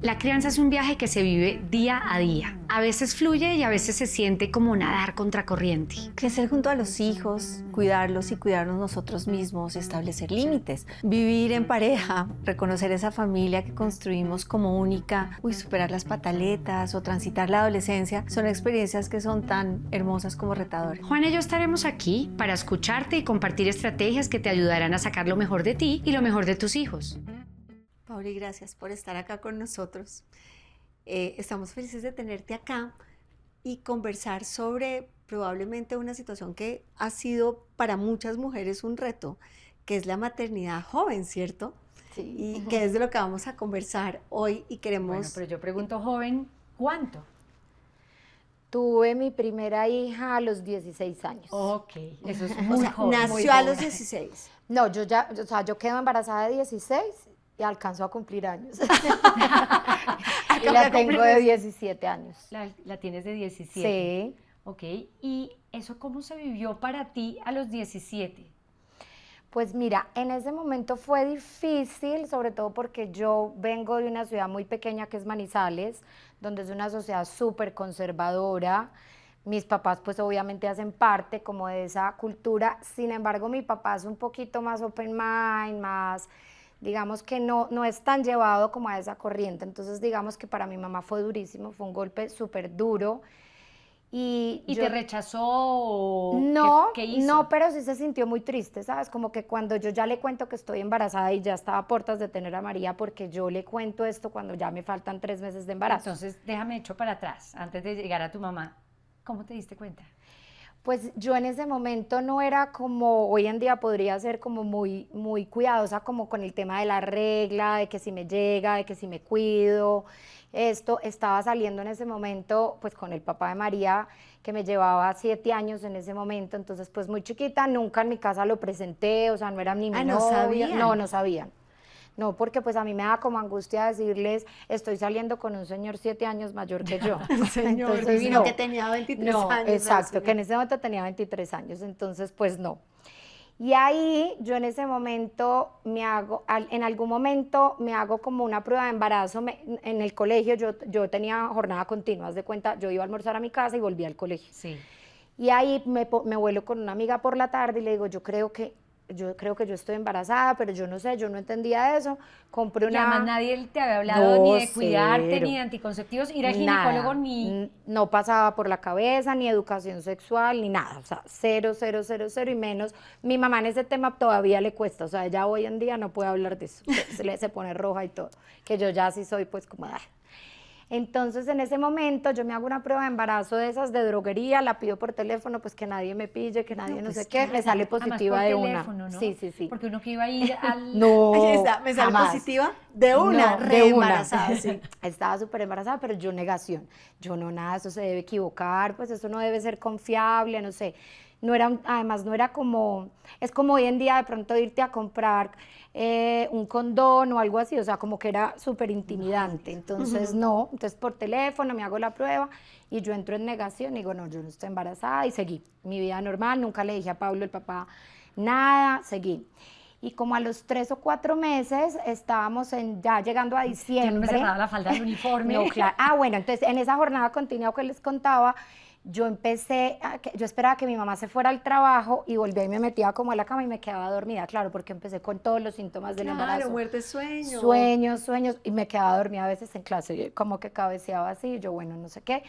La crianza es un viaje que se vive día a día. A veces fluye y a veces se siente como nadar contracorriente. Crecer junto a los hijos, cuidarlos y cuidarnos nosotros mismos, establecer límites. Vivir en pareja, reconocer esa familia que construimos como única, superar las pataletas o transitar la adolescencia, son experiencias que son tan hermosas como retadoras. Juan y yo estaremos aquí para escucharte y compartir estrategias que te ayudarán a sacar lo mejor de ti y lo mejor de tus hijos. Pauli, gracias por estar acá con nosotros. Estamos felices de tenerte acá y conversar sobre probablemente una situación que ha sido para muchas mujeres un reto, que es la maternidad joven, ¿cierto? Sí. Y que es de lo que vamos a conversar hoy y queremos... Bueno, pero yo pregunto, joven, ¿cuánto? Tuve mi primera hija a los 16 años. Ok, eso es O muy sea, joven. nació a los 16. No, yo quedo embarazada de 16 y alcanzo a cumplir años. Y la tengo de 17 años. La tienes de 17. Sí. Ok, ¿y eso cómo se vivió para ti a los 17? Pues mira, en ese momento fue difícil, sobre todo porque yo vengo de una ciudad muy pequeña que es Manizales, donde es una sociedad súper conservadora. Mis papás pues obviamente hacen parte como de esa cultura, sin embargo mi papá es un poquito más open mind, más, digamos que no es tan llevado como a esa corriente, entonces digamos que para mi mamá fue durísimo, fue un golpe súper duro. ¿Y yo, te rechazó o no, qué hizo? no, pero sí se sintió muy triste, ¿sabes? Como que cuando yo ya le cuento que estoy embarazada y ya estaba a puertas de tener a María, porque yo le cuento esto cuando ya me faltan 3 meses de embarazo. Entonces, déjame echar para atrás, antes de llegar a tu mamá. ¿Cómo te diste cuenta? Pues yo en ese momento no era como, hoy en día podría ser como muy cuidadosa como con el tema de la regla, de que si me llega, de que si me cuido. Esto estaba saliendo en ese momento pues con el papá de María, que me llevaba 7 años en ese momento, entonces pues muy chiquita, nunca en mi casa lo presenté, o sea, no era ni mi Ah, ¿no novia. sabían? No sabían. No, porque pues a mí me da como angustia decirles, estoy saliendo con un señor 7 años mayor que yo. Señor, Entonces, divino, no. que tenía 23 No, años. exacto, que en ese momento tenía 23 años, entonces pues no. Y ahí yo en ese momento en algún momento me hago como una prueba de embarazo. En el colegio yo tenía jornada continua, haz de cuenta, yo iba a almorzar a mi casa y volvía al colegio. Sí. Y ahí me vuelo con una amiga por la tarde y le digo, yo creo que yo estoy embarazada, pero yo no sé, yo no entendía eso. Compré Y una... además nadie te había hablado No, ni de cuidarte, cero. ni de anticonceptivos, ir al Nada. ginecólogo, ni... No pasaba por la cabeza, ni educación sexual, ni nada, o sea, cero, cero, cero, cero y menos. Mi mamá en ese tema todavía le cuesta, o sea, ella hoy en día no puede hablar de eso, se pone roja y todo, que yo ya sí soy pues como... Entonces en ese momento yo me hago una prueba de embarazo de esas de droguería, la pido por teléfono, pues que nadie me pille, que nadie no pues sé qué, me sale positiva Además, por de teléfono, una. ¿no? Sí, sí, sí. Porque uno que iba a ir al... No, Ahí está, me sale jamás. positiva de una, No, re embarazada, sí. Estaba súper embarazada, pero yo negación. Yo no, nada, eso se debe equivocar, pues eso no debe ser confiable, no sé. No era, además no era como, es como hoy en día de pronto irte a comprar un condón o algo así, o sea, como que era súper intimidante. Entonces no, entonces por teléfono me hago la prueba y yo entro en negación y digo, no, yo no estoy embarazada y seguí mi vida normal, nunca le dije a Pablo, el papá, nada, seguí. Y como a los 3 o 4 meses estábamos ya llegando a diciembre. Yo no me cerraba la falda del uniforme. No, claro. Ah, bueno, entonces en esa jornada continua que les contaba, yo esperaba que mi mamá se fuera al trabajo y volvía y me metía como a la cama y me quedaba dormida, claro, porque empecé con todos los síntomas del embarazo. Claro, muerte, sueño. Sueños, y me quedaba dormida a veces en clase, como que cabeceaba así, yo bueno, no sé qué.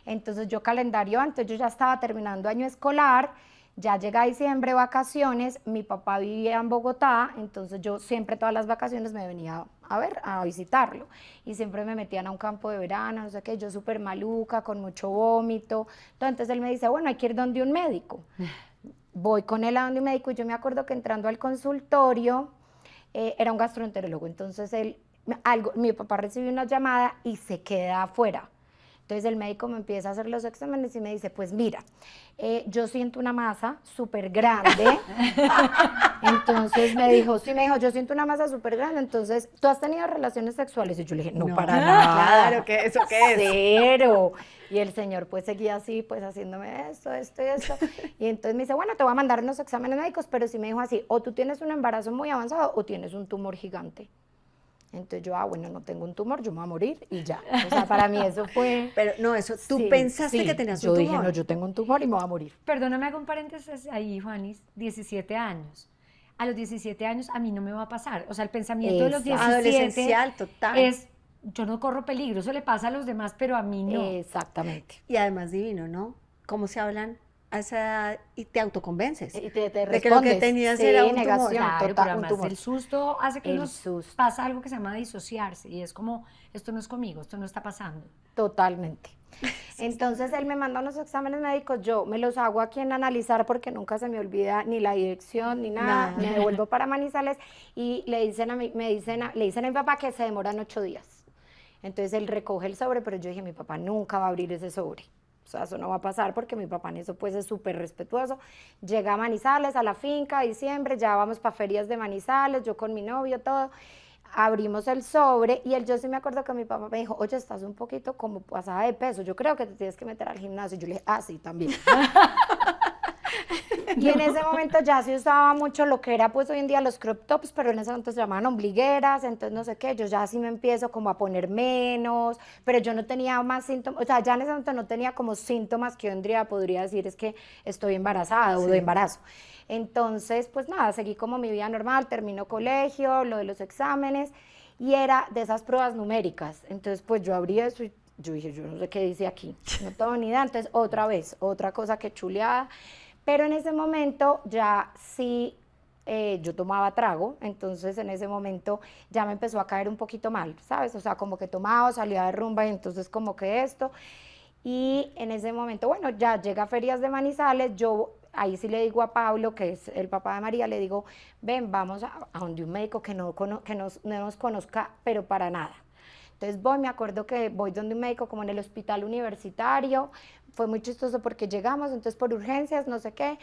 Entonces yo calendario antes, yo ya estaba terminando año escolar, ya llega diciembre, vacaciones, mi papá vivía en Bogotá, entonces yo siempre todas las vacaciones me venía a visitarlo, y siempre me metían a un campo de verano, no sé qué, yo súper maluca, con mucho vómito, entonces él me dice, bueno, hay que ir donde un médico. Voy con él a donde un médico, y yo me acuerdo que entrando al consultorio, era un gastroenterólogo, entonces mi papá recibe una llamada y se queda afuera. Entonces el médico me empieza a hacer los exámenes y me dice, pues mira, yo siento una masa súper grande. Entonces me dijo, yo siento una masa súper grande, entonces, ¿tú has tenido relaciones sexuales? Y yo le dije, no, para nada. Claro, que ¿eso qué es? Cero. Y el señor pues seguía así, pues haciéndome esto y esto. Y entonces me dice, bueno, te voy a mandar unos exámenes médicos, pero sí me dijo así, o tú tienes un embarazo muy avanzado o tienes un tumor gigante. Entonces yo, bueno, no tengo un tumor, yo me voy a morir y ya. O sea, para mí eso fue... Pero no, eso, tú Sí, pensaste sí, que tenías yo un dije, tumor. no, yo tengo un tumor y me voy a morir. Perdóname, hago un paréntesis ahí, Juanis, 17 años. A los 17 años a mí no me va a pasar. O sea, el pensamiento de los Exacto. 17 Adolescencial, total. es, yo no corro peligro, eso le pasa a los demás, pero a mí no. Exactamente. Y además divino, ¿no? Cómo se hablan a esa edad y te autoconvences. Y te de que lo que respondes, tenías sí, era un negación, tumor. Claro, total, pero un además tumor. el susto hace que El nos susto. pasa algo que se llama disociarse y es como, esto no es conmigo, esto no está pasando. Totalmente. Entonces él me manda unos exámenes médicos, yo me los hago aquí en Analizar porque nunca se me olvida ni la dirección ni nada, Nada. me devuelvo para Manizales y le dicen a mi papá que se demoran 8 días. Entonces él recoge el sobre, pero yo dije, mi papá nunca va a abrir ese sobre. O sea, eso no va a pasar porque mi papá en eso pues es súper respetuoso. Llega a Manizales, a la finca, diciembre, ya vamos para ferias de Manizales, yo con mi novio, todo. Abrimos el sobre y yo sí me acuerdo que mi papá me dijo, oye, estás un poquito como pasada de peso, yo creo que te tienes que meter al gimnasio. Y yo le dije, sí, también. Y en ese momento ya se usaba mucho lo que era pues hoy en día los crop tops, pero en ese momento se llamaban ombligueras, entonces no sé qué, yo ya sí me empiezo como a poner menos, pero yo no tenía más síntomas, o sea, ya en ese momento no tenía como síntomas que hoy en día podría decir es que estoy embarazada o de embarazo. Entonces, pues nada, seguí como mi vida normal, terminó colegio, lo de los exámenes, y era de esas pruebas numéricas. Entonces, pues yo abrí eso y yo dije, yo no sé qué dice aquí, no tengo ni idea. Entonces, otra vez, otra cosa que chuleada. Pero en ese momento ya sí, yo tomaba trago, entonces en ese momento ya me empezó a caer un poquito mal, ¿sabes? O sea, como que tomaba, salía de rumba y entonces como que esto. Y en ese momento, bueno, ya llega a Ferias de Manizales, yo ahí sí le digo a Pablo, que es el papá de María, le digo, ven, vamos a donde un médico que no nos conozca, pero para nada. Entonces voy, me acuerdo que voy donde un médico como en el hospital universitario, fue muy chistoso porque llegamos, entonces por urgencias, no sé qué,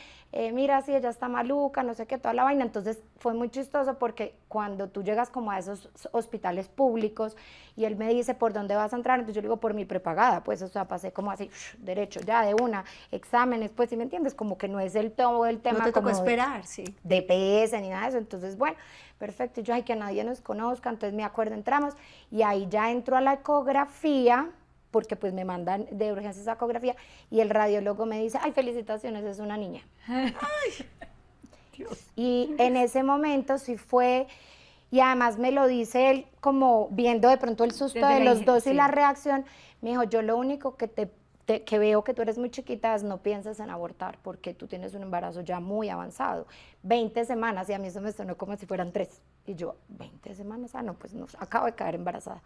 mira, sí, ella está maluca, no sé qué, toda la vaina. Entonces fue muy chistoso porque cuando tú llegas como a esos hospitales públicos y él me dice, ¿por dónde vas a entrar? Entonces yo le digo, por mi prepagada, pues, o sea, pasé como así, derecho, ya, de una, exámenes, pues, ¿sí me entiendes? Como que no es todo el tema No te tocó como esperar, sí. de PS ni nada de eso. Entonces, bueno, perfecto. Y yo, ay, que nadie nos conozca. Entonces, me acuerdo, entramos y ahí ya entro a la ecografía, porque pues me mandan de urgencias a ecografía y el radiólogo me dice, ay, felicitaciones, es una niña. Y en ese momento sí fue, y además me lo dice él como viendo de pronto el susto Desde de la los dos y sí. la reacción, me dijo, yo lo único que que veo que tú eres muy chiquita es no pienses en abortar porque tú tienes un embarazo ya muy avanzado, 20 semanas, y a mí eso me sonó como si fueran 3, y yo, 20 semanas, no, pues no, acabo de caer embarazada.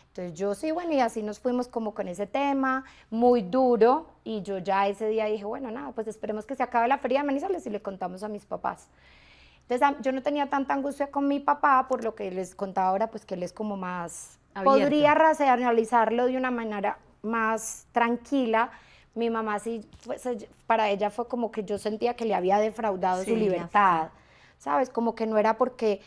Entonces yo sí, bueno, y así nos fuimos como con ese tema, muy duro, y yo ya ese día dije, bueno, nada, pues esperemos que se acabe la feria de Manizales y le contamos a mis papás. Entonces yo no tenía tanta angustia con mi papá, por lo que les contaba ahora, pues que él es como más, Abierto. podría racionalizarlo de una manera más tranquila. Mi mamá sí, pues, para ella fue como que yo sentía que le había defraudado Sí, su la libertad, ¿sabes? Como que no era porque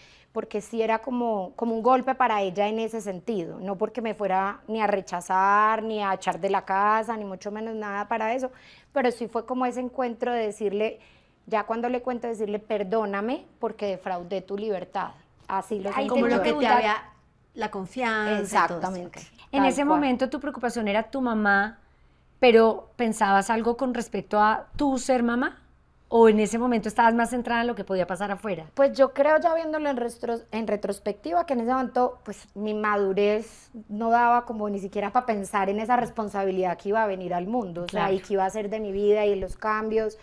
sí era como un golpe para ella en ese sentido, no porque me fuera ni a rechazar, ni a echar de la casa, ni mucho menos nada para eso, pero sí fue como ese encuentro de decirle, ya cuando le cuento, decirle, perdóname porque defraudé tu libertad. Así lo Ahí sentí Como te lo yo. que te preguntar- había, la confianza. Exactamente. En Tal ese cual. momento tu preocupación era tu mamá, pero ¿pensabas algo con respecto a tu ser mamá? ¿O en ese momento estabas más centrada en lo que podía pasar afuera? Pues yo creo, ya viéndolo en retrospectiva, que en ese momento pues mi madurez no daba como ni siquiera para pensar en esa responsabilidad que iba a venir al mundo, o sea, Claro. y que iba a ser de mi vida y los cambios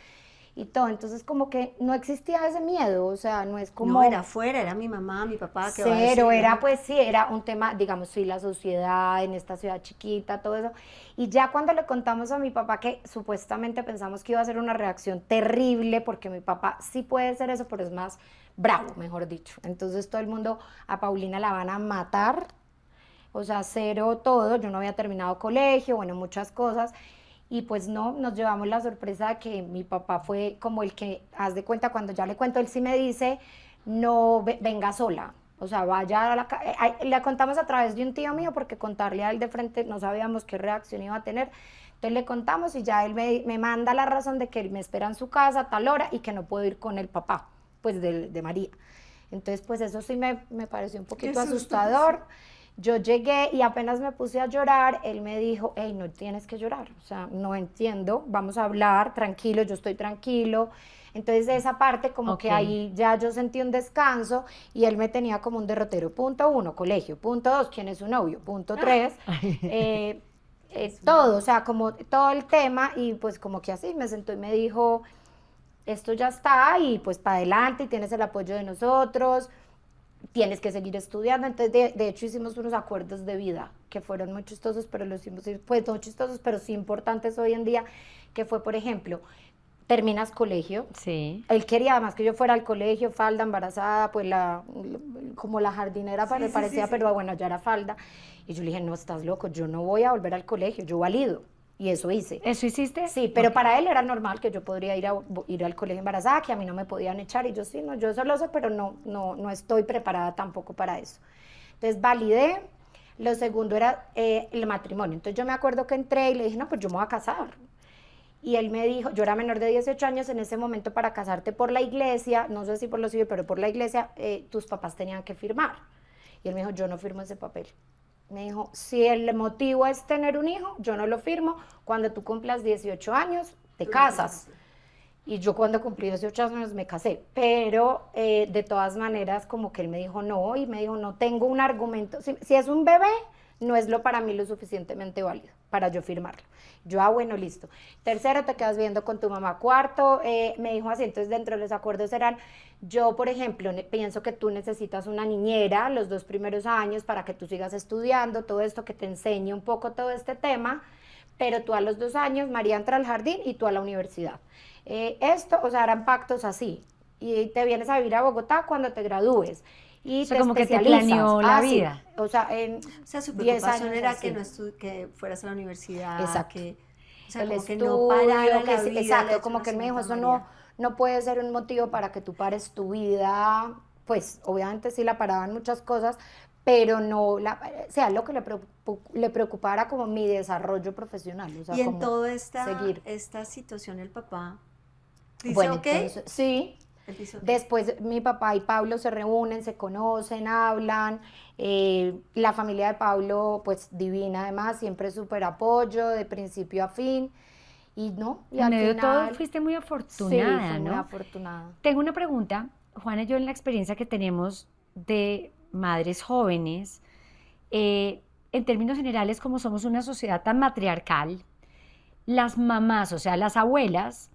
y todo. Entonces como que no existía ese miedo, o sea, no es como... No, era afuera, era mi mamá, mi papá, que va a Cero, decir, era ¿no? pues sí, era un tema, digamos, sí, la sociedad en esta ciudad chiquita, todo eso. Y ya cuando le contamos a mi papá que supuestamente pensamos que iba a ser una reacción terrible, porque mi papá sí puede ser eso, pero es más bravo, mejor dicho. Entonces todo el mundo, a Paulina la van a matar, o sea, cero todo, yo no había terminado colegio, bueno, muchas cosas. Y pues no, nos llevamos la sorpresa de que mi papá fue como el que, haz de cuenta, cuando ya le cuento, él sí me dice, no venga sola, o sea, vaya a le contamos a través de un tío mío, porque contarle a él de frente no sabíamos qué reacción iba a tener, entonces le contamos y ya él me manda la razón de que él me espera en su casa a tal hora y que no puedo ir con el papá, pues de María. Entonces, pues eso sí me pareció un poquito susto, asustador. Yo llegué y apenas me puse a llorar, él me dijo, hey, no tienes que llorar, o sea, no entiendo, vamos a hablar, tranquilo, yo estoy tranquilo. Entonces esa parte como que Ok. ahí ya yo sentí un descanso y él me tenía como un derrotero. Punto 1, colegio. Punto 2, ¿quién es su novio? Punto 3, todo, o sea, como todo el tema y pues como que así me sentó y me dijo, esto ya está y pues para adelante y tienes el apoyo de nosotros, tienes que seguir estudiando. Entonces, de hecho, hicimos unos acuerdos de vida que fueron muy chistosos, pero los hicimos, pues no chistosos, pero sí importantes hoy en día, que fue, por ejemplo, terminas colegio. Sí. Él quería además que yo fuera al colegio, falda, embarazada, pues como la jardinera parecía, pero bueno, ya era falda. Y yo le dije, no, estás loco, yo no voy a volver al colegio, yo valido. Y eso hice. ¿Eso hiciste? Sí, pero para él era normal que yo podría ir al colegio embarazada, que a mí no me podían echar, y yo sí, no, yo eso lo sé, pero no estoy preparada tampoco para eso. Entonces validé. Lo segundo era el matrimonio. Entonces yo me acuerdo que entré y le dije, no, pues yo me voy a casar. Y él me dijo, yo era menor de 18 años en ese momento, para casarte por la iglesia, no sé si por lo civil, pero por la iglesia, tus papás tenían que firmar. Y él me dijo, yo no firmo ese papel. Me dijo, si el motivo es tener un hijo, yo no lo firmo. Cuando tú cumplas 18 años, te casas. Y yo cuando cumplí 18 años me casé. Pero de todas maneras, como que él me dijo no, y me dijo, no tengo un argumento. Si es un bebé, no es lo para mí lo suficientemente válido para yo firmarlo. Yo, bueno, listo. Tercero, te quedas viendo con tu mamá. Cuarto, me dijo así, entonces dentro de los acuerdos eran, yo, por ejemplo, pienso que tú necesitas una niñera los 2 primeros años para que tú sigas estudiando, todo esto, que te enseñe un poco todo este tema, pero tú a los 2 años, María entra al jardín y tú a la universidad. Esto, o sea, eran pactos así. Y te vienes a vivir a Bogotá cuando te gradúes. Y O sea, te como que te especializas. planeó la Sí. vida. O sea, en O sea, su 10 preocupación años era así. que, que fueras a la universidad, Exacto. o sea, El como que estudio, no parara que la sí, vida. exacto, de como que él me dijo, eso María. no puede ser un motivo para que tú pares tu vida. Pues obviamente sí la paraban muchas cosas, pero no, o sea, lo que le preocupara como mi desarrollo profesional, o sea, Y en como toda seguir. esta situación el papá dice, Bueno, ok. entonces, sí. Él dice, ok. Después mi papá y Pablo se reúnen, se conocen, hablan. La familia de Pablo, pues divina además, siempre súper apoyo de principio a fin. Y no, y En al medio de todo final, fuiste muy sí, afortunada, fui muy ¿no? afortunada. Tengo una pregunta, Juana y yo, en la experiencia que tenemos de madres jóvenes, en términos generales, como somos una sociedad tan matriarcal, las mamás, o sea, las abuelas,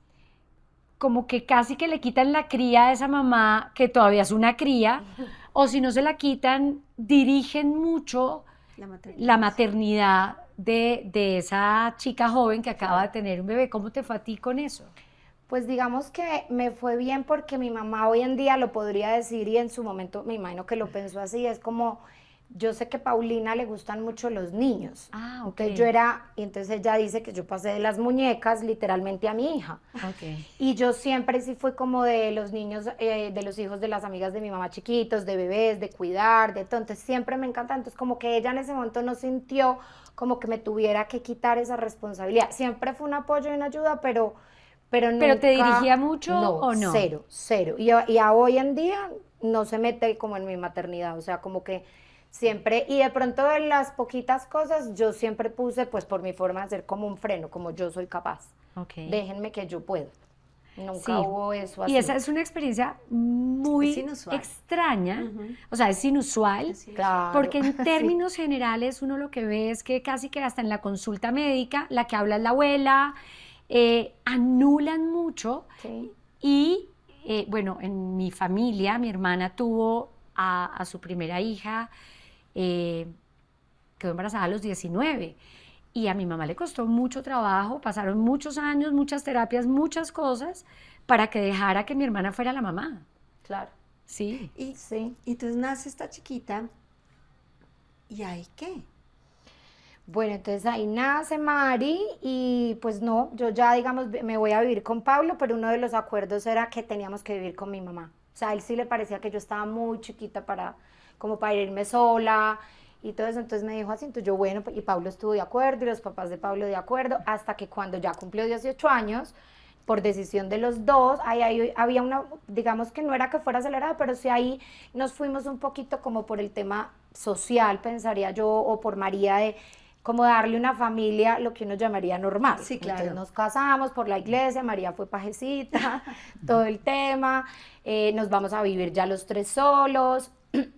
como que casi que le quitan la cría a esa mamá, que todavía es una cría, o si no se la quitan, dirigen mucho la maternidad de esa chica joven que acaba de tener un bebé. ¿Cómo te fue a ti con eso? Pues digamos que me fue bien porque mi mamá hoy en día lo podría decir, y en su momento me imagino que lo pensó así, es como, yo sé que a Paulina le gustan mucho los niños. Ah, ok. Y entonces ella dice que yo pasé de las muñecas literalmente a mi hija. Ok. Y yo siempre sí fui como de los niños, de los hijos de las amigas de mi mamá chiquitos, de bebés, de cuidar, de todo. Entonces siempre me encanta. Entonces como que ella en ese momento no sintió como que me tuviera que quitar esa responsabilidad. Siempre fue un apoyo y una ayuda, pero nunca... ¿Pero te dirigía mucho No, o no? cero. Y a hoy en día no se mete como en mi maternidad. O sea, como que siempre, y de pronto en las poquitas cosas yo siempre puse, pues por mi forma de ser, como un freno, como yo soy capaz. Ok. Déjenme que yo puedo. Nunca Sí. hubo eso así. Y esa es una experiencia muy Es inusual. extraña, o sea, es inusual, Claro. porque en términos generales uno lo que ve es que casi que hasta en la consulta médica la que habla es la abuela, anulan mucho. Sí. Y bueno, en mi familia, mi hermana tuvo a su primera hija, quedó embarazada a los 19. Y a mi mamá le costó mucho trabajo, pasaron muchos años, muchas terapias, muchas cosas para que dejara que mi hermana fuera la mamá. Claro. Sí. Y Sí. entonces nace esta chiquita, ¿y ahí qué? Bueno, entonces ahí nace Mari y pues no, yo ya digamos me voy a vivir con Pablo, pero uno de los acuerdos era que teníamos que vivir con mi mamá. O sea, a él sí le parecía que yo estaba muy chiquita como para irme sola y todo eso, entonces me dijo así, entonces yo bueno, y Pablo estuvo de acuerdo y los papás de Pablo de acuerdo, hasta que cuando ya cumplió 18 años, por decisión de los dos. Ahí había una, digamos que no era que fuera acelerada, pero sí ahí nos fuimos un poquito como por el tema social, pensaría yo, o por María, de como darle una familia lo que uno llamaría normal. Sí, claro. Entonces nos casamos por la iglesia, María fue pajecita, todo el tema, nos vamos a vivir ya los tres solos,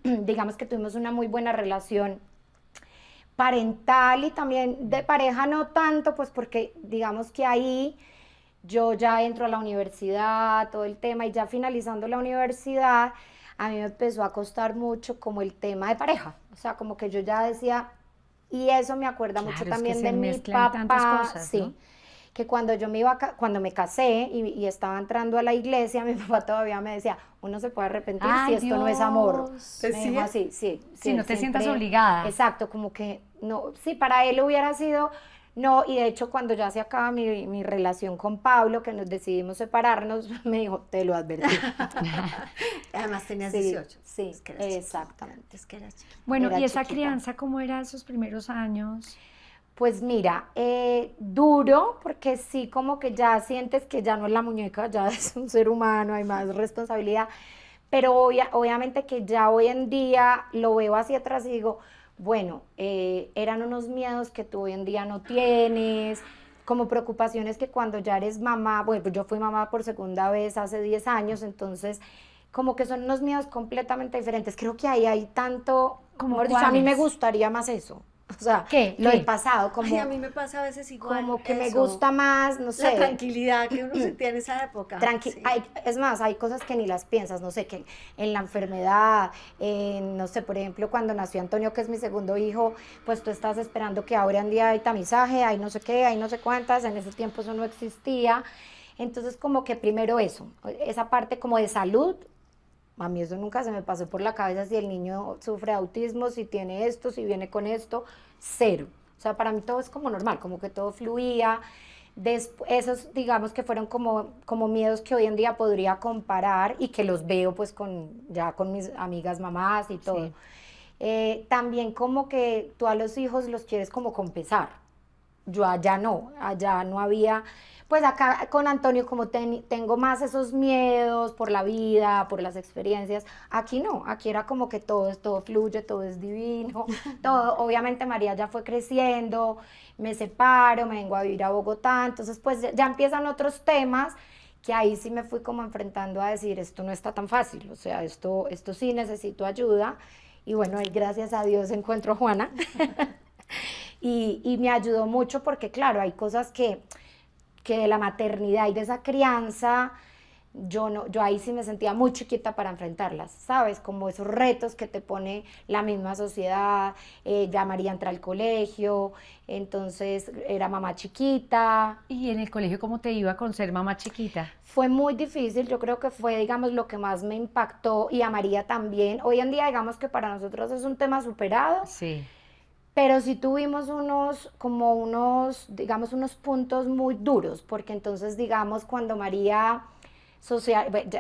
digamos que tuvimos una muy buena relación parental y también de pareja no tanto, pues porque digamos que ahí yo ya entro a la universidad, todo el tema, y ya finalizando la universidad, a mí me empezó a costar mucho como el tema de pareja, o sea, como que yo ya decía, y eso me acuerda mucho Claro, es que también se de mi mezclan tantas papá, cosas, sí, ¿no? que cuando yo me iba, cuando me casé y estaba entrando a la iglesia, mi papá todavía me decía, uno se puede arrepentir si Ay, esto no es amor. Dios. Me dijo así, sí. Sí, no te él sientas siempre- obligada. Exacto, como que no, sí, para él hubiera sido, no, y de hecho cuando ya se acaba mi relación con Pablo, que nos decidimos separarnos, me dijo, te lo advertí. Además tenías Sí, 18. sí, Es que eras chiquita, exactamente. es que eras chiquita. Bueno, Era ¿y esa chiquita. crianza cómo era esos primeros años? Pues mira, duro, porque sí, como que ya sientes que ya no es la muñeca, ya es un ser humano, hay más responsabilidad, pero obviamente que ya hoy en día lo veo hacia atrás y digo, bueno, eran unos miedos que tú hoy en día no tienes, como preocupaciones que cuando ya eres mamá, bueno, pues yo fui mamá por segunda vez hace 10 años, entonces como que son unos miedos completamente diferentes. Creo que ahí hay tanto, ¿Cómo mejor dicho, a mí me cuáles? gustaría más eso. O sea, ¿Qué? lo ¿Qué? del pasado, como, Ay, a mí me pasa a veces igual. como que me eso. gusta más, no La sé. tranquilidad que uno se tiene en esa época. Sí. Es más, hay cosas que ni las piensas, no sé, que en la enfermedad, no sé, por ejemplo, cuando nació Antonio, que es mi segundo hijo, pues tú estás esperando que ahora en día hay tamizaje, hay no sé qué, hay no sé cuántas, en ese tiempo eso no existía. Entonces, como que primero eso, esa parte como de salud, a mí eso nunca se me pasó por la cabeza si el niño sufre de autismo, si tiene esto, si viene con esto, cero. O sea, para mí todo es como normal, como que todo fluía. Esos, digamos que fueron como miedos que hoy en día podría comparar y que los veo pues ya con mis amigas mamás y todo. Sí. También como que tú a los hijos los quieres como compensar. Yo allá no había, pues acá con Antonio como tengo más esos miedos por la vida, por las experiencias, aquí no, aquí era como que todo fluye, todo es divino, todo, obviamente María ya fue creciendo, me separo, me vengo a vivir a Bogotá, entonces pues ya empiezan otros temas que ahí sí me fui como enfrentando a decir, esto no está tan fácil, o sea, esto sí necesito ayuda, y bueno, ahí gracias a Dios encuentro a Juana. Y me ayudó mucho porque, claro, hay cosas que de la maternidad y de esa crianza, yo ahí sí me sentía muy chiquita para enfrentarlas, ¿sabes? Como esos retos que te pone la misma sociedad, ya María entra al colegio, entonces era mamá chiquita. ¿Y en el colegio cómo te iba con ser mamá chiquita? Fue muy difícil, yo creo que fue, digamos, lo que más me impactó y a María también. Hoy en día, digamos que para nosotros es un tema superado. Sí. Pero sí tuvimos digamos, unos puntos muy duros, porque entonces, digamos, cuando María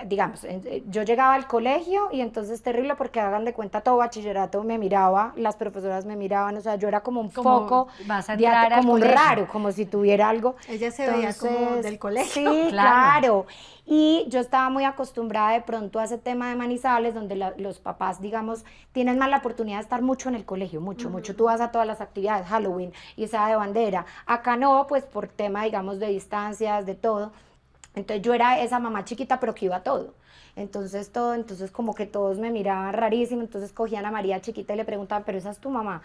digamos, yo llegaba al colegio y entonces terrible porque hagan de cuenta todo bachillerato me miraba, las profesoras me miraban, o sea, yo era como un Como foco, vas a entrar al como un colegio. raro, como si tuviera algo. Ella se veía como Entonces, del colegio. Sí, Claro. claro. Y yo estaba muy acostumbrada de pronto a ese tema de Manizales, donde los papás, digamos, tienen más la oportunidad de estar mucho en el colegio, mucho. Tú vas a todas las actividades, Halloween, izada de bandera. Acá no, pues por tema, digamos, de distancias, de todo. Entonces yo era esa mamá chiquita, pero que iba a todo. Entonces como que todos me miraban rarísimo, entonces cogían a María chiquita y le preguntaban, pero esa es tu mamá,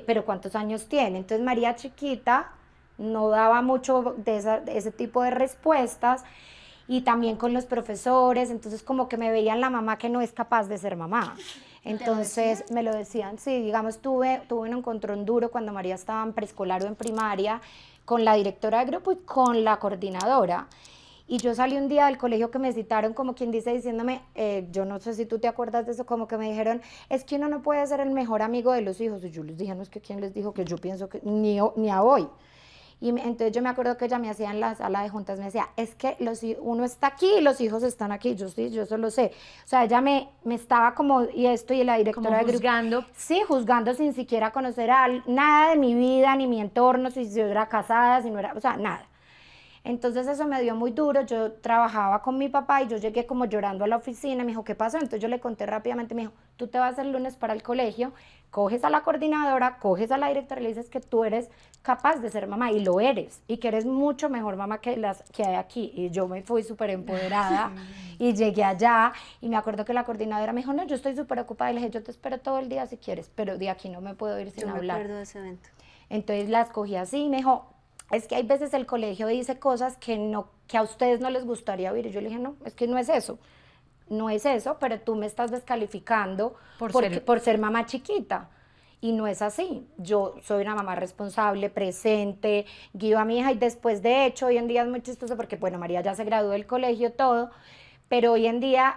pero ¿cuántos años tiene? Entonces María chiquita no daba mucho de ese tipo de respuestas, y también con los profesores, entonces como que me veían la mamá que no es capaz de ser mamá. Entonces me lo decían, sí, digamos, tuve un encontrón duro cuando María estaba en preescolar o en primaria, con la directora de grupo y con la coordinadora. Y yo salí un día del colegio que me citaron, como quien dice, diciéndome, yo no sé si tú te acuerdas de eso, como que me dijeron, es que uno no puede ser el mejor amigo de los hijos. Y yo les dije, no, es que quién les dijo, que yo pienso que ni a hoy. Y entonces yo me acuerdo que ella me hacía en la sala de juntas, me decía, es que uno está aquí y los hijos están aquí. Yo sí, yo eso lo sé. O sea, ella me estaba como, y la directora Como de grupo. juzgando. Sí, juzgando sin siquiera conocer nada de mi vida, ni mi entorno, si yo era casada, si no era, o sea, nada. Entonces eso me dio muy duro, yo trabajaba con mi papá y yo llegué como llorando a la oficina, me dijo, ¿qué pasó? Entonces yo le conté rápidamente, me dijo, tú te vas el lunes para el colegio, coges a la coordinadora, coges a la directora y le dices que tú eres capaz de ser mamá y lo eres y que eres mucho mejor mamá que las que hay aquí. Y yo me fui súper empoderada y llegué allá y me acuerdo que la coordinadora me dijo, no, yo estoy súper ocupada y le dije, yo te espero todo el día si quieres, pero de aquí no me puedo ir sin Yo me hablar. acuerdo de ese evento. Entonces la escogí así y me dijo, es que hay veces el colegio dice cosas que, no, que a ustedes no les gustaría oír. Y yo le dije, no, es que no es eso. No es eso, pero tú me estás descalificando por ser mamá chiquita. Y no es así. Yo soy una mamá responsable, presente, guío a mi hija y después, de hecho, hoy en día es muy chistoso porque, bueno, María ya se graduó del colegio, todo, pero hoy en día,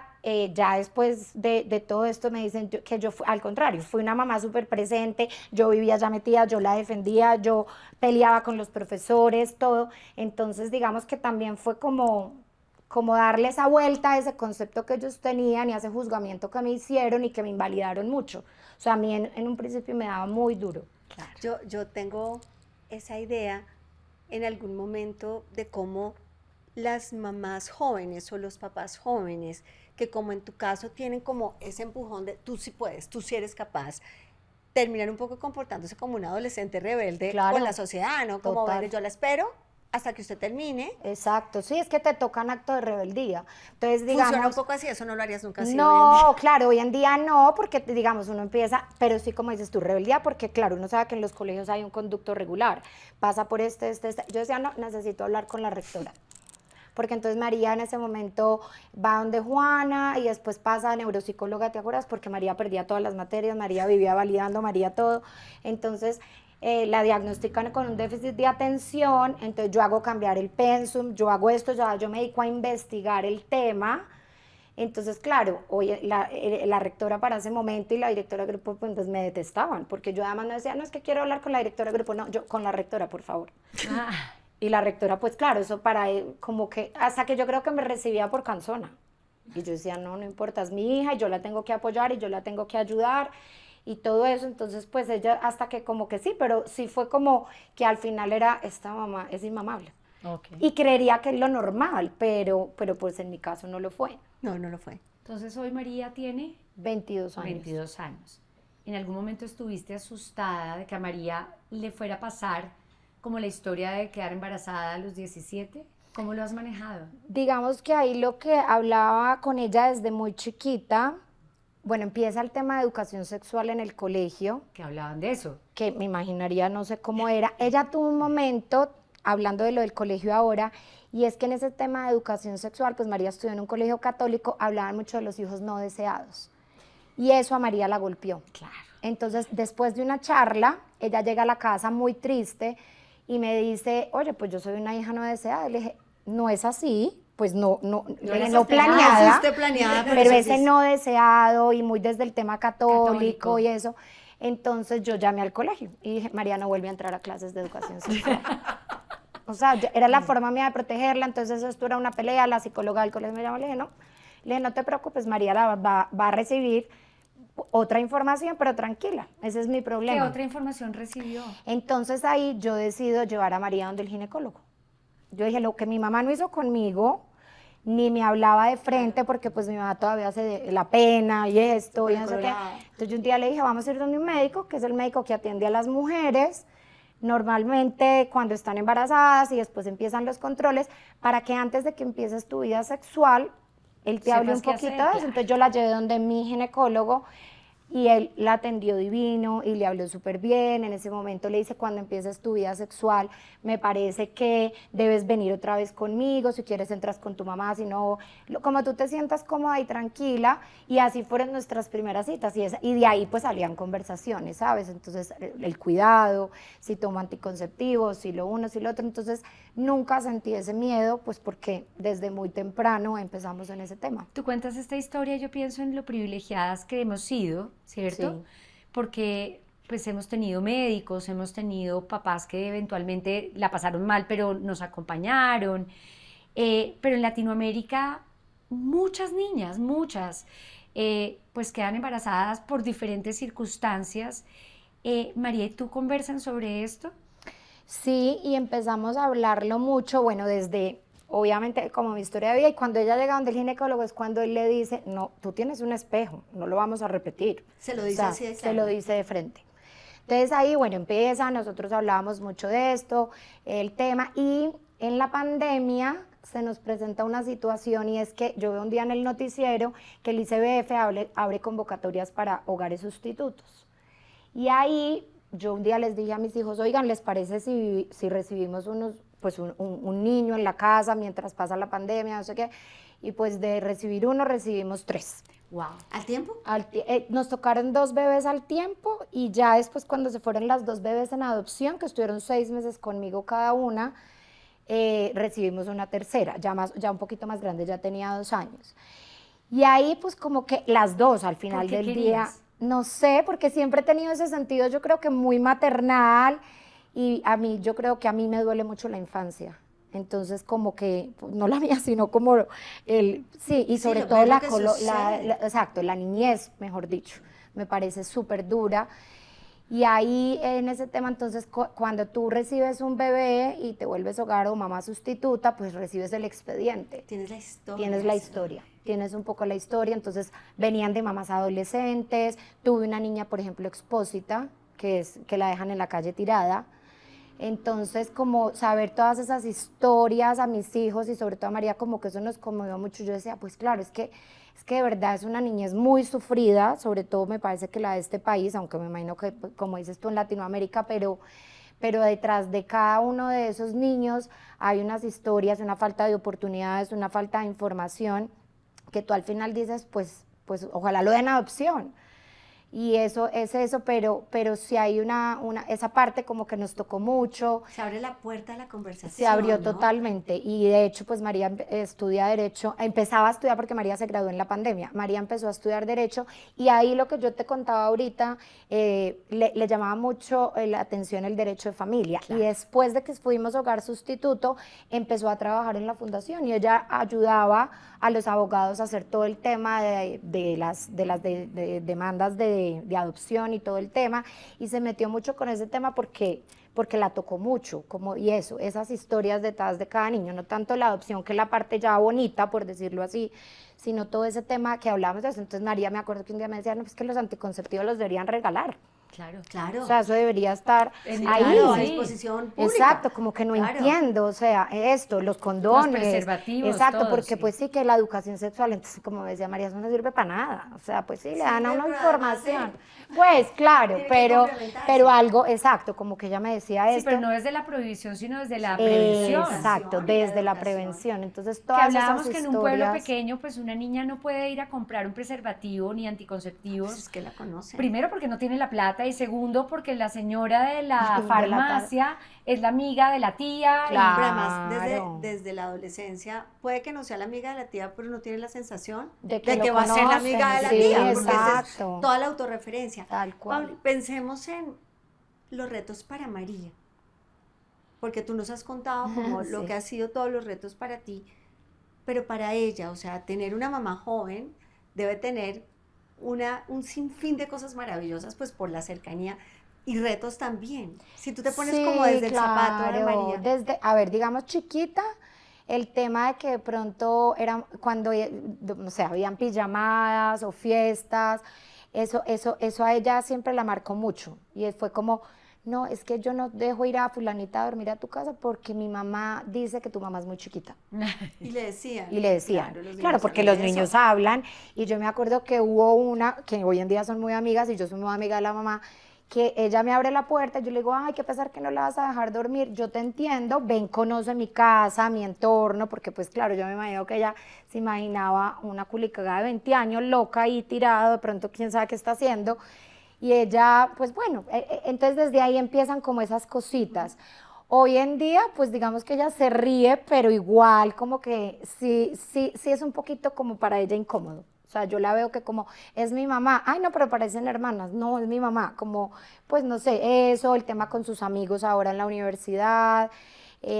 ya después de todo esto, me dicen que yo, al contrario, fui una mamá súper presente, yo vivía ya metida, yo la defendía, yo peleaba con los profesores, todo. Entonces, digamos que también fue como darle esa vuelta a ese concepto que ellos tenían y a ese juzgamiento que me hicieron y que me invalidaron mucho. O sea, a mí en un principio me daba muy duro. Claro. Yo tengo esa idea en algún momento de cómo las mamás jóvenes o los papás jóvenes, que como en tu caso tienen como ese empujón de tú sí puedes, tú sí eres capaz, terminan un poco comportándose como un adolescente rebelde Claro, con la sociedad, ¿no? Como, total. bueno, yo la espero hasta que usted termine. Exacto, sí, es que te tocan acto de rebeldía. Entonces, digamos... Funciona un poco así, eso no lo harías nunca así hoy en día. No, claro, hoy en día no, porque digamos uno empieza, pero sí como dices tú, rebeldía, porque claro, uno sabe que en los colegios hay un conducto regular, pasa por este. Yo decía, no, necesito hablar con la rectora. Porque entonces María en ese momento va donde Juana y después pasa a neuropsicóloga, ¿te acuerdas? Porque María perdía todas las materias, María vivía validando, María todo. Entonces la diagnostican con un déficit de atención, entonces yo hago cambiar el pensum, yo hago esto, ya yo me dedico a investigar el tema. Entonces, claro, hoy la rectora para ese momento y la directora de grupo pues, entonces me detestaban, porque yo además no decía, no, es que quiero hablar con la directora de grupo, no, yo con la rectora, por favor. Y la rectora, pues claro, eso para él, como que, hasta que yo creo que me recibía por cansona. Y yo decía, no, no importa, es mi hija y yo la tengo que apoyar y yo la tengo que ayudar y todo eso. Entonces, pues ella, hasta que como que sí, pero sí fue como que al final era, esta mamá es inmamable. Okay. Y creería que es lo normal, pero pues en mi caso no lo fue. No, no lo fue. Entonces hoy María tiene 22 años. 22 años. ¿En algún momento estuviste asustada de que a María le fuera a pasar como la historia de quedar embarazada a los 17? ¿Cómo lo has manejado? Digamos que ahí lo que hablaba con ella desde muy chiquita, bueno, empieza el tema de educación sexual en el colegio. Que hablaban de eso. Que me imaginaría, no sé cómo era. Ella tuvo un momento, hablando de lo del colegio ahora, y es que en ese tema de educación sexual, pues María estudió en un colegio católico, hablaban mucho de los hijos no deseados. Y eso a María la golpeó. Claro. Entonces, después de una charla, ella llega a la casa muy triste y me dice, oye, pues yo soy una hija no deseada. Y le dije, no es así, pues no planeada, pero ese no deseado y muy desde el tema católico y eso. Entonces yo llamé al colegio y dije, María no vuelve a entrar a clases de educación sexual. O sea, era la forma mía de protegerla, entonces esto era una pelea, la psicóloga del colegio me llamó y le dije, no te preocupes, María va a recibir otra información, pero tranquila, ese es mi problema. ¿Qué otra información recibió? Entonces ahí yo decido llevar a María donde el ginecólogo. Yo dije, lo que mi mamá no hizo conmigo, ni me hablaba de frente, porque pues mi mamá todavía hace la pena y esto, y no sé qué. Entonces yo un día le dije, vamos a ir donde un médico, que es el médico que atiende a las mujeres, normalmente cuando están embarazadas y después empiezan los controles, para que antes de que empieces tu vida sexual, él te hable un poquito de eso. Entonces yo la llevé donde mi ginecólogo y él la atendió divino y le habló súper bien. En ese momento le dice, cuando empieces tu vida sexual, me parece que debes venir otra vez conmigo, si quieres entras con tu mamá, si no, como tú te sientas cómoda y tranquila. Y así fueron nuestras primeras citas y de ahí pues salían conversaciones, ¿sabes? Entonces el cuidado, si tomo anticonceptivos, si lo uno, si lo otro. Entonces nunca sentí ese miedo, pues porque desde muy temprano empezamos en ese tema. Tú cuentas esta historia, yo pienso en lo privilegiadas que hemos sido, ¿cierto? Sí. Porque pues hemos tenido médicos, hemos tenido papás que eventualmente la pasaron mal, pero nos acompañaron. Pero en Latinoamérica muchas niñas, pues quedan embarazadas por diferentes circunstancias. María, ¿y tú conversan sobre esto? Sí, y empezamos a hablarlo mucho, bueno, desde, obviamente, como mi historia de vida, y cuando ella llega donde el ginecólogo es cuando él le dice, no, tú tienes un espejo, no lo vamos a repetir. Se lo dice así de Se claro. lo dice de frente. Entonces ahí, bueno, empieza, nosotros hablábamos mucho de esto, el tema, y en la pandemia se nos presenta una situación y es que yo veo un día en el noticiero que el ICBF abre convocatorias para hogares sustitutos. Y ahí yo un día les dije a mis hijos, oigan, ¿les parece si recibimos un niño en la casa mientras pasa la pandemia, no sé qué? Y pues de recibir uno recibimos 3. Wow. ¿Al tiempo? Nos tocaron 2 bebés al tiempo y ya después cuando se fueron las 2 bebés en adopción, que estuvieron 6 meses conmigo cada una, recibimos una tercera, ya un poquito más grande, ya tenía 2 años. Y ahí pues como que las 2 al final del día, no sé, porque siempre he tenido ese sentido, yo creo que muy maternal y yo creo que a mí me duele mucho la infancia. Entonces, como que, no la mía, sino como sí, y sobre todo exacto, la niñez, mejor dicho, me parece súper dura. Y ahí, en ese tema, entonces, cuando tú recibes un bebé y te vuelves hogar o mamá sustituta, pues recibes el expediente. Tienes la historia. Tienes la historia, tienes un poco la historia, entonces venían de mamás adolescentes, tuve una niña, por ejemplo, expósita, que la dejan en la calle tirada. Entonces, como saber todas esas historias a mis hijos y sobre todo a María, como que eso nos conmovió mucho. Yo decía, pues claro, es que de verdad es una niñez muy sufrida, sobre todo me parece que la de este país, aunque me imagino que, como dices tú, en Latinoamérica, pero detrás de cada uno de esos niños hay unas historias, una falta de oportunidades, una falta de información, que tú al final dices, pues ojalá lo den adopción. Y eso es eso, pero sí hay esa parte como que nos tocó mucho. Se abre la puerta a la conversación, Se abrió, ¿no? totalmente, y de hecho pues María estudia Derecho, empezaba a estudiar porque María se graduó en la pandemia, María empezó a estudiar Derecho y ahí lo que yo te contaba ahorita, le llamaba mucho la atención el derecho de familia. Claro. Y después de que fuimos hogar sustituto, empezó a trabajar en la fundación y ella ayudaba a los abogados a hacer todo el tema de las demandas de adopción y todo el tema, y se metió mucho con ese tema porque la tocó mucho, y esas historias detrás de cada niño, no tanto la adopción, que es la parte ya bonita, por decirlo así, sino todo ese tema que hablábamos de eso. Entonces María, me acuerdo que un día me decía, no, pues que los anticonceptivos los deberían regalar. Claro, claro. O sea, eso debería estar ahí. Claro, a disposición pública. Exacto, como que no entiendo, o sea, los condones. Los preservativos, exacto, todo, porque sí. pues sí que la educación sexual, entonces como decía María, eso no sirve para nada. O sea, pues sí, le dan a una información. Pues claro, pero algo, exacto, como que ella me decía Sí, esto. pero no desde la prohibición, sino desde la prevención. Exacto, desde la prevención. Entonces, Que todas hablábamos esas que en historias, un pueblo pequeño, pues una niña no puede ir a comprar un preservativo ni anticonceptivos. Pues es que la conocen. Primero porque no tiene la plata y segundo porque la señora de la De la farmacia es la amiga de la tía. Claro. Pero además, desde la adolescencia, puede que no sea la amiga de la tía, pero no tiene la sensación de que va a ser la amiga de la tía, porque exacto. esa es toda la autorreferencia. Tal cual. Pablo, pensemos en los retos para María, porque tú nos has contado como lo que han sido todos los retos para ti, pero para ella, o sea, tener una mamá joven debe tener un sinfín de cosas maravillosas, pues por la cercanía y retos también. Si tú te pones como desde el zapato de María. A ver, digamos chiquita, el tema de que de pronto era cuando, no sé, habían pijamadas o fiestas, eso a ella siempre la marcó mucho. Y fue como, no, es que yo no dejo ir a fulanita a dormir a tu casa porque mi mamá dice que tu mamá es muy chiquita. Y le decían. Claro, porque los niños hablan. Y yo me acuerdo que hubo una, que hoy en día son muy amigas, y yo soy muy amiga de la mamá, que ella me abre la puerta y yo le digo, ay, qué pesar que no la vas a dejar dormir, yo te entiendo, ven, conoce mi casa, mi entorno, porque pues claro, yo me imagino que ella se imaginaba una culicagada de 20 años, loca ahí tirada, de pronto quién sabe qué está haciendo, y ella, pues bueno, entonces desde ahí empiezan como esas cositas. Hoy en día, pues digamos que ella se ríe, pero igual como que sí es un poquito como para ella incómodo. O sea, yo la veo que como, es mi mamá, ay no, pero parecen hermanas, no, es mi mamá, como, pues no sé, eso, el tema con sus amigos ahora en la universidad,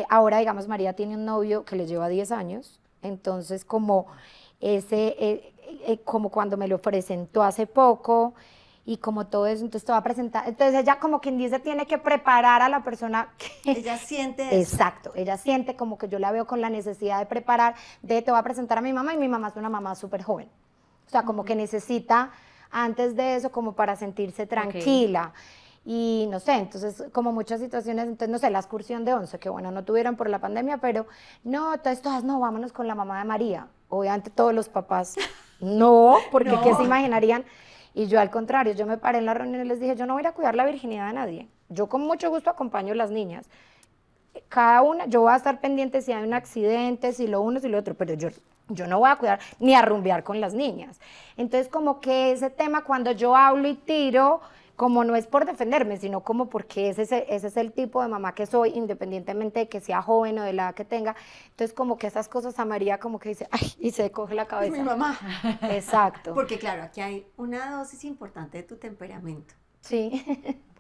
ahora digamos María tiene un novio que le lleva 10 años, entonces como como cuando me lo presentó hace poco, y como todo eso, entonces te va a presentar, entonces ella como quien dice tiene que preparar a la persona que... Ella siente eso. Exacto, ella siente como que yo la veo con la necesidad de preparar, te voy a presentar a mi mamá y mi mamá es una mamá súper joven, o sea, como que necesita antes de eso como para sentirse tranquila. Y no sé, entonces como muchas situaciones, entonces no sé, la excursión de 11, que bueno, no tuvieron por la pandemia, pero no, entonces todas, no, vámonos con la mamá de María. Obviamente todos los papás, no, porque No. ¿qué se imaginarían? Y yo al contrario, yo me paré en la reunión y les dije, yo no voy a ir a cuidar la virginidad de nadie. Yo con mucho gusto acompaño a las niñas. Cada una, yo voy a estar pendiente si hay un accidente, si lo uno, si lo otro, pero yo no voy a cuidar ni a rumbear con las niñas. Entonces como que ese tema cuando yo hablo y tiro, como no es por defenderme, sino como porque ese es el tipo de mamá que soy, independientemente de que sea joven o de la edad que tenga. Entonces como que esas cosas a María como que dice, ay, y se coge la cabeza. Mi mamá. Exacto. Porque claro, aquí hay una dosis importante de tu temperamento. Sí,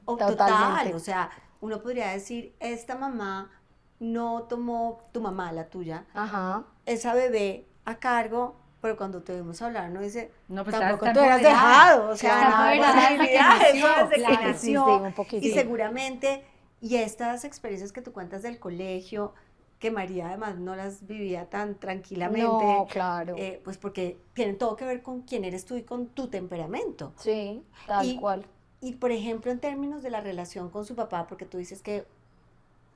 O totalmente. total, o sea, uno podría decir, esta mamá no tomó, tu mamá, la tuya, Ajá. esa bebé a cargo, pero cuando te vimos hablar, no dice, No, pues tampoco está tú eras empoderada. dejado, o sea, Está no hay empoderada desde que posibilidad, eso nació, desde que claro, nació, sí, sí, un poquito. y seguramente, y estas experiencias que tú cuentas del colegio, que María además no las vivía tan tranquilamente, No, claro. pues porque tienen todo que ver con quién eres tú y con tu temperamento. Sí, tal Y- cual. Y por ejemplo, en términos de la relación con su papá, porque tú dices que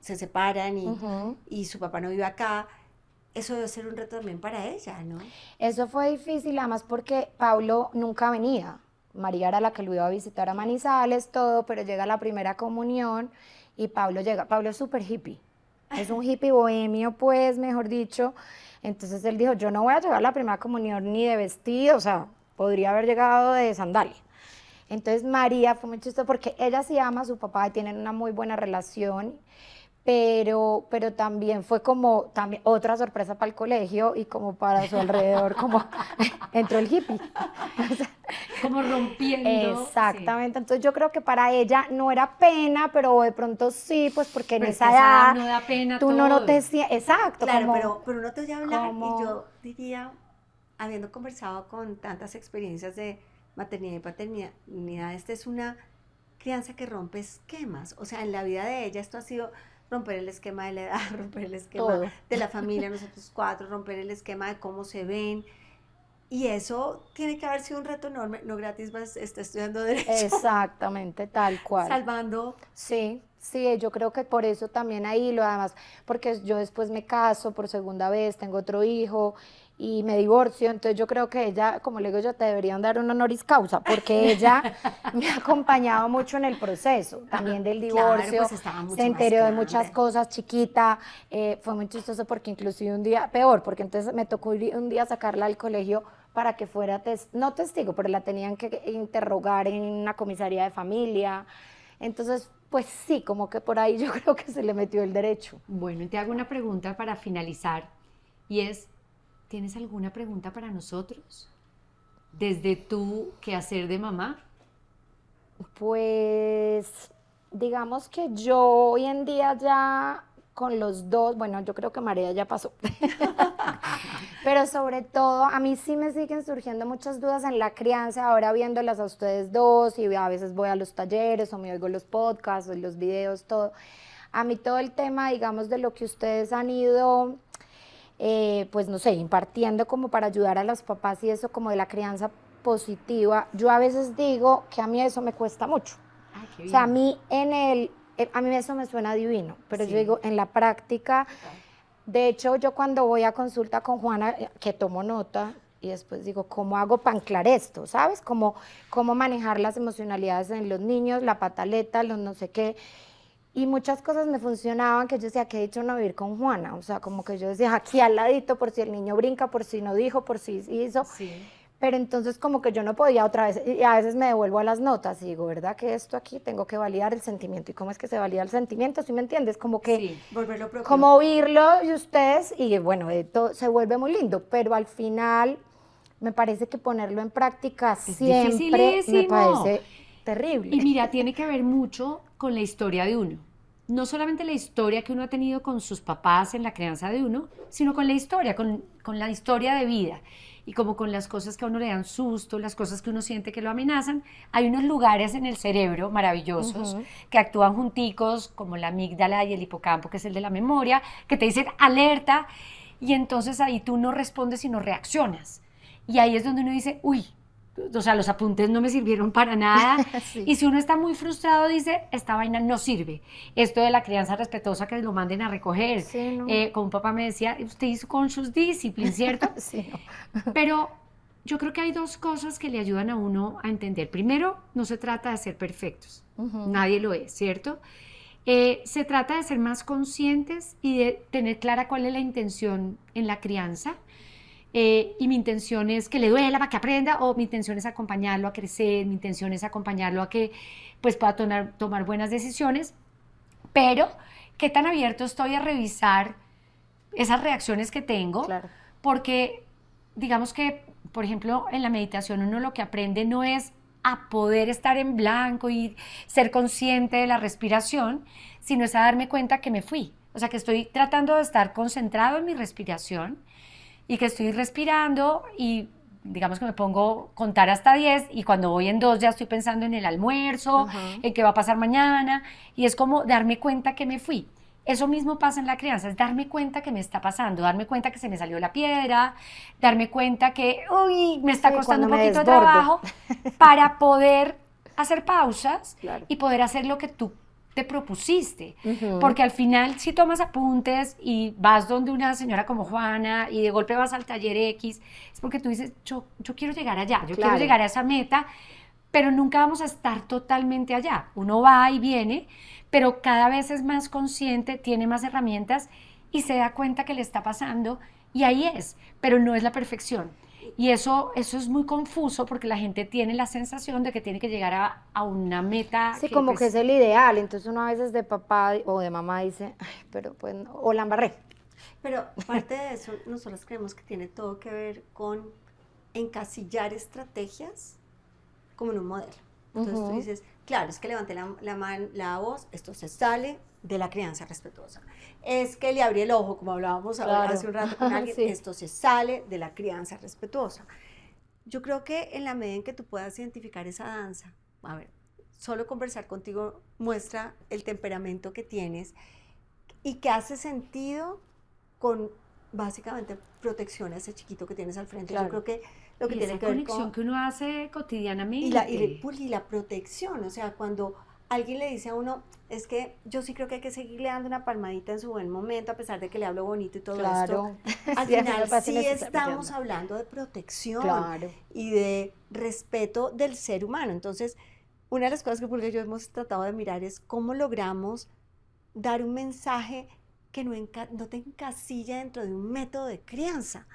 se separan Ujú. y su papá no vive acá, eso debe ser un reto también para ella, ¿no? Eso fue difícil, además porque Pablo nunca venía. María era la que lo iba a visitar a Manizales, todo, pero llega la primera comunión y Pablo llega. Pablo es súper hippie. Es un hippie bohemio, pues, mejor dicho. Entonces él dijo, yo no voy a llegar a la primera comunión ni de vestido, o sea, podría haber llegado de sandalia. Entonces María fue muy chistosa porque ella sí ama a su papá y tienen una muy buena relación, pero también fue como también otra sorpresa para el colegio y como para su alrededor, como entró el hippie. O sea, Como rompiendo. exactamente, entonces yo creo que para ella no era pena, pero de pronto sí, pues porque en Pero es esa que a esa edad edad no da pena tú no todo. te sientes, exacto, Claro, como, pero uno te oye hablar como- y yo diría, habiendo conversado con tantas experiencias de maternidad y paternidad, esta es una crianza que rompe esquemas. O sea, en la vida de ella esto ha sido romper el esquema de la edad, romper el esquema Todo. de la familia, nosotros cuatro, romper el esquema de cómo se ven. Y eso tiene que haber sido un reto enorme. No gratis está estudiando Derecho, exactamente, tal cual. salvando. Sí, sí, yo creo que por eso también ahí lo además, porque yo después me caso por segunda vez, tengo otro hijo y me divorcio, entonces yo creo que ella, como le digo yo, te deberían dar un honoris causa, porque ella me ha acompañado mucho en el proceso, también del Claro, divorcio, pues estaba mucho se más enteró de muchas grande. cosas, chiquita, fue muy chistoso porque inclusive un día, peor, porque entonces me tocó ir un día a sacarla al colegio para que fuera, no testigo, pero la tenían que interrogar en una comisaría de familia. Entonces, pues sí, como que por ahí yo creo que se le metió el derecho. Bueno, y te hago una pregunta para finalizar y es, ¿tienes alguna pregunta para nosotros? Desde tu quehacer de mamá. Pues digamos que yo hoy en día ya con los dos, bueno, yo creo que María ya pasó, pero sobre todo a mí sí me siguen surgiendo muchas dudas en la crianza, ahora viéndolas a ustedes dos y a veces voy a los talleres o me oigo los podcasts o los videos, todo. A mí todo el tema, digamos, de lo que ustedes han ido pues no sé, impartiendo como para ayudar a los papás y eso como de la crianza positiva, yo a veces digo que a mí eso me cuesta mucho. Ay, qué O sea, a bien. mí a mí eso me suena divino, pero Sí. yo digo, en la práctica, de hecho, yo cuando voy a consulta con Juana, que tomo nota, y después digo, ¿cómo hago para anclar esto? ¿Sabes? Cómo manejar las emocionalidades en los niños, la pataleta, los no sé qué. Y muchas cosas me funcionaban que yo decía, que he dicho no vivir con Juana. O sea, como que yo decía, aquí al ladito, por si el niño brinca, por si no dijo, por si hizo. Sí. Pero entonces como que yo no podía otra vez, y a veces me devuelvo a las notas y digo, ¿verdad que esto aquí tengo que validar el sentimiento? ¿Y cómo es que se valida el sentimiento? ¿Sí me entiendes? Como que, Sí. Volverlo propio. como oírlo de ustedes y bueno, se vuelve muy lindo, pero al final me parece que ponerlo en práctica siempre me dificilísimo. parece terrible. Y mira, tiene que ver mucho con la historia de uno. no solamente la historia que uno ha tenido con sus papás en la crianza de uno, sino con la historia, con la historia de vida. Y como con las cosas que a uno le dan susto, las cosas que uno siente que lo amenazan, hay unos lugares en el cerebro maravillosos que actúan junticos, como la amígdala y el hipocampo, que es el de la memoria, que te dicen alerta, y entonces ahí tú no respondes sino reaccionas. Y ahí es donde uno dice, uy, o sea, los apuntes no me sirvieron para nada. Sí. Y si uno está muy frustrado, dice, esta vaina no sirve. Esto de la crianza respetuosa, que lo manden a recoger. Sí, ¿no? Como un papá me decía, usted hizo conscious discipline, ¿cierto? Sí, Pero yo creo que hay dos cosas que le ayudan a uno a entender. Primero, no se trata de ser perfectos. Nadie lo es, ¿cierto? Se trata de ser más conscientes y de tener clara cuál es la intención en la crianza. Y mi intención es que le duela para que aprenda, o mi intención es acompañarlo a crecer, mi intención es acompañarlo a que pues, pueda tomar buenas decisiones, pero qué tan abierto estoy a revisar esas reacciones que tengo, claro. porque digamos que, por ejemplo, en la meditación uno lo que aprende no es a poder estar en blanco y ser consciente de la respiración, sino es a darme cuenta que me fui, o sea, que estoy tratando de estar concentrado en mi respiración, y que estoy respirando y digamos que me pongo a contar hasta 10 y cuando voy en 2 ya estoy pensando en el almuerzo, en qué va a pasar mañana, y es como darme cuenta que me fui. Eso mismo pasa en la crianza, es darme cuenta que me está pasando, darme cuenta que se me salió la piedra, darme cuenta que, uy, me está costando un poquito de trabajo, para poder hacer pausas y poder hacer lo que tú te propusiste, porque al final si tomas apuntes y vas donde una señora como Juana y de golpe vas al taller X, es porque tú dices, yo quiero llegar allá, yo quiero llegar a esa meta, pero nunca vamos a estar totalmente allá. Uno va y viene, pero cada vez es más consciente, tiene más herramientas y se da cuenta que le está pasando, y ahí es, pero no es la perfección. Y eso es muy confuso porque la gente tiene la sensación de que tiene que llegar a una meta. Sí, como que es el ideal. Entonces uno a veces de papá o de mamá dice, ay, pero pues, no, o la embarré. Pero parte de eso, nosotros creemos que tiene todo que ver con encasillar estrategias como en un modelo. Entonces tú dices, claro, es que levanté la voz, esto se sale de la crianza respetuosa. Es que le abrí el ojo, como hablábamos hace un rato con alguien, sí. Esto se sale de la crianza respetuosa. Yo creo que en la medida en que tú puedas identificar esa danza, a ver, solo conversar contigo muestra el temperamento que tienes y que hace sentido con básicamente protección a ese chiquito que tienes al frente. Yo creo que lo que y tiene esa que ver conexión con... que uno hace cotidianamente. Y la protección, o sea, cuando alguien le dice a uno, es que yo sí creo que hay que seguirle dando una palmadita en su buen momento, a pesar de que le hablo bonito y todo esto, al final sí estamos hablando de protección y de respeto del ser humano. Entonces, una de las cosas que Pulga y yo hemos tratado de mirar es cómo logramos dar un mensaje que no te encasilla dentro de un método de crianza,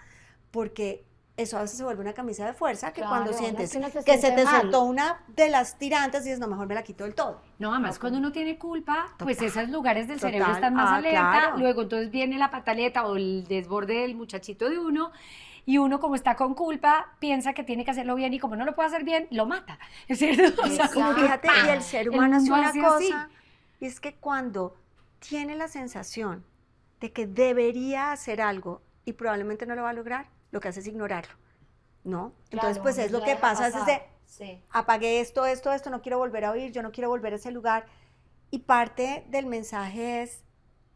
porque eso a veces se vuelve una camisa de fuerza, que cuando sientes que se te soltó una de las tirantes, dices, no, mejor me la quito del todo. No, además cuando uno tiene culpa, pues esos lugares del cerebro están más alerta, luego entonces viene la pataleta o el desborde del muchachito de uno, y uno como está con culpa, piensa que tiene que hacerlo bien, y como no lo puede hacer bien, lo mata, ¿es cierto? O sea, como fíjate, y el ser humano hace una cosa, así. y es que cuando tiene la sensación de que debería hacer algo y probablemente no lo va a lograr, lo que hace es ignorarlo, ¿no? Entonces, pues es lo que pasa, es de, apagué esto, no quiero volver a oír, yo no quiero volver a ese lugar, y parte del mensaje es,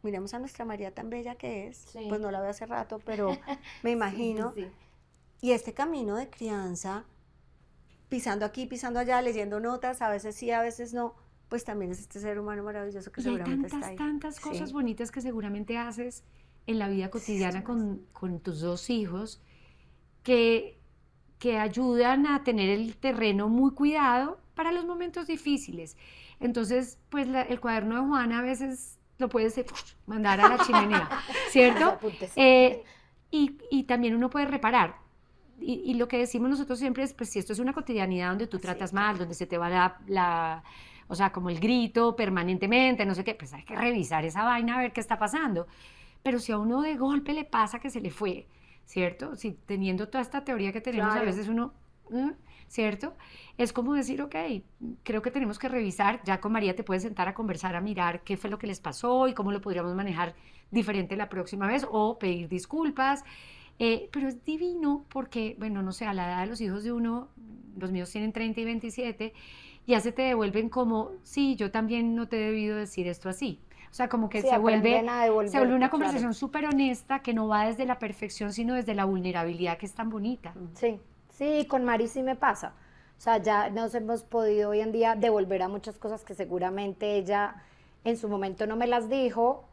miremos a nuestra María tan bella que es, pues no la veo hace rato, pero me imagino, y este camino de crianza, pisando aquí, pisando allá, leyendo notas, a veces sí, a veces no, pues también es este ser humano maravilloso que seguramente está ahí. Y hay tantas cosas bonitas que seguramente haces en la vida cotidiana con tus dos hijos, que ayudan a tener el terreno muy cuidado para los momentos difíciles. Entonces, pues el cuaderno de Juana a veces lo puedes mandar a la chimenea, ¿cierto? Y también uno puede reparar. Y lo que decimos nosotros siempre es, pues si esto es una cotidianidad donde tú tratas mal, donde se te va o sea, como el grito permanentemente, no sé qué, pues hay que revisar esa vaina a ver qué está pasando. Pero si a uno de golpe le pasa que se le fue, ¿cierto? Si teniendo toda esta teoría que tenemos, a veces uno ¿cierto? Es como decir, ok, creo que tenemos que revisar, ya con María te puedes sentar a conversar, a mirar qué fue lo que les pasó y cómo lo podríamos manejar diferente la próxima vez o pedir disculpas. Pero es divino porque, bueno, no sé, a la edad de los hijos de uno, los míos tienen 30 y 27, ya se te devuelven como, sí, yo también no te he debido decir esto así. O sea, como que Sí, se vuelve aprenden a devolverte, una claro. conversación súper honesta que no va desde la perfección, sino desde la vulnerabilidad que es tan bonita. Sí, sí, con Mari sí me pasa. O sea, ya nos hemos podido hoy en día devolver a muchas cosas que seguramente ella en su momento no me las dijo,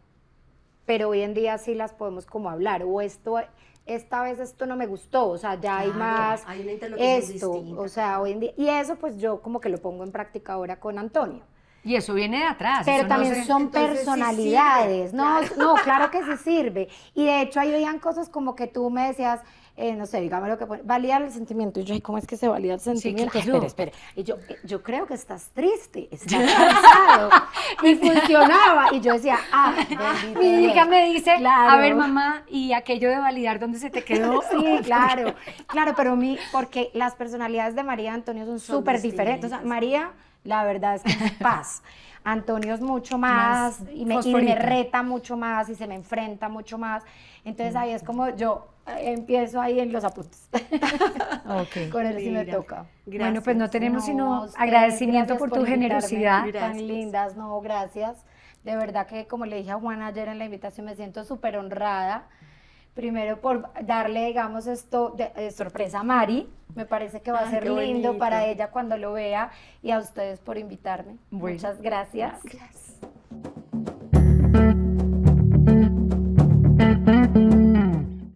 pero hoy en día sí las podemos como hablar. O esta vez esto no me gustó, o sea, ya hay Claro, más hay una interlocución esto, distinta, o sea, total. hoy en día, y eso pues yo como que lo pongo en práctica ahora con Antonio. Y eso viene de atrás. Pero eso no también se- son Entonces sí personalidades, sirve, no, claro. no, claro que sí sirve. Y de hecho ahí veían cosas como que tú me decías, no sé, dígame lo que validar el sentimiento. Y yo, ay, ¿cómo es que se valida el sentimiento? claro. Espera. Y yo creo que estás triste, estás cansado. Y funcionaba. Y yo decía, bendito Mi Dios. hija me dice, Claro. a ver, mamá, y aquello de validar dónde se te quedó. Sí, claro, pero porque las personalidades de María y Antonio son Son súper diferentes. O sea, distintas. María, la verdad es que es paz. Antonio es mucho más, Más y me fosforito. reta mucho más y se me enfrenta mucho más. Entonces ahí es como yo empiezo ahí en los apuntes. Ok. Con él sí me Mira, toca. Bueno, pues no tenemos No, sino a ustedes, agradecimiento gracias por tu invitarme, generosidad. Tan Gracias. lindas, no, gracias. De verdad que como le dije a Juana ayer en la invitación, me siento súper honrada. Primero por darle, digamos, esto de sorpresa a Mari. Me parece que va a Ay, ser qué lindo bonito. para ella cuando lo vea. Y a ustedes por invitarme. Bueno, Muchas gracias. Gracias.